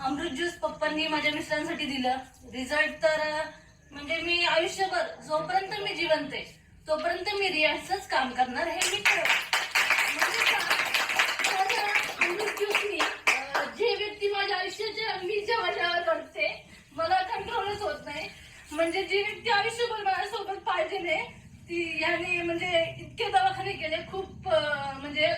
अमृत juice पप्पांनी माझ्या मिस्टरांसाठी दिलं. रिझल्ट तर म्हणजे मी आयुष्यभर जोपर्यंत मी जिवंत आहे तोपर्यंत मी रियाजच काम करणार हे मी अमृत ज्यूसनी जे व्यक्ती माझ्या आयुष्याच्या मी जेव्हा करते मला कंट्रोलच होत नाही. म्हणजे जी व्यक्ती आयुष्यभर माझ्यासोबत पाहिजे नाही ती याने म्हणजे इतके दवाखाने केले. खूप म्हणजे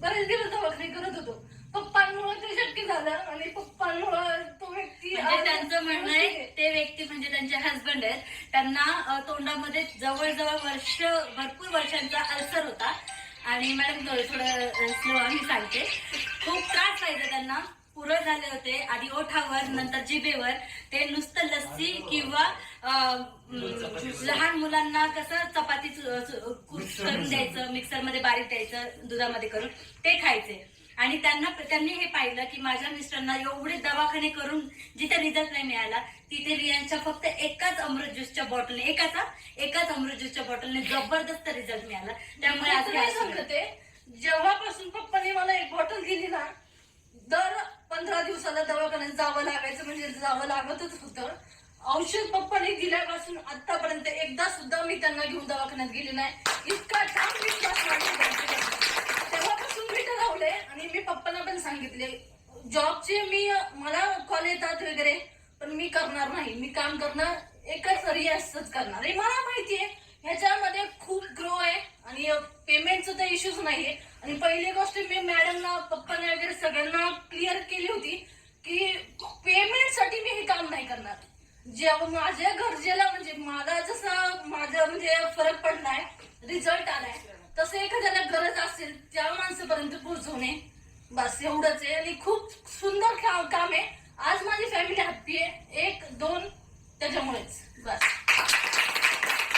बरेच दिवस दवाखाने करत होतो. पप्पांमुळे ते शक्य झालं आणि पप्पांमुळे तो व्यक्ती म्हणजे त्यांचं म्हणणं आहे ते व्यक्ती म्हणजे त्यांचे हसबंड आहेत. त्यांना तोंडामध्ये जवळजवळ भरपूर वर्षांचा अल्सर होता. आणि मॅडम थोडं स्लो आम्ही सांगते. खूप त्रास व्हायचा त्यांना. पुरळ झाले होते आधी ओठावर नंतर जिभेवर. ते नुसतं लस्सी किंवा लहान मुलांना कसं चपाती करून द्यायचं मिक्सरमध्ये बारीक द्यायचं दुधामध्ये करून ते खायचे. आणि त्यांनी हे पाहिलं की माझ्या मिस्टरांना एवढे दवाखाने करून जिथे रिझल्ट नाही मिळाला तिथे रियांच्या फक्त एकाच अमृत ज्यूसच्या बॉटलने जबरदस्त रिझल्ट मिळाला. त्यामुळे आज सांगते जेव्हापासून पप्पांनी मला एक बॉटल दिली ना दर 15 दिवसाला दवाखान्यात जावं लागायचं. म्हणजे जावं लागतच होतं. औषध पप्पांनी दिल्यापासून आतापर्यंत एकदा सुद्धा मी त्यांना घेऊन दवाखान्यात गेली नाही. इतका छान विश्वास तेव्हापासून मी ठरवलंय आणि मी पप्पांना पण सांगितले जॉबचे मला कॉल येतात वगैरे पण मी करणार नाही. मी काम करणार एकच रियाजच करणार. हे मला माहितीये ह्याच्यामध्ये खूप ग्रो आहे आणि पेमेंटचं तर इश्यूज नाहीये. आणि पहिली गोष्ट मी मॅडमना पप्पांना वगैरे सगळ्यांना क्लिअर केली होती की पेमेंटसाठी मी हे काम नाही करणार. जेव्हा माझ्या गरजेला म्हणजे मला जसं माझं म्हणजे फरक पडलाय रिझल्ट आलाय तसं एखाद्याला गरज असेल त्या माणसापर्यंत पोहोचवणे बस एवढंच आहे. आणि खूप सुंदर काम आहे. आज माझी फॅमिली हॅप्पी आहे. 1 2 त्याच्यामुळेच बस.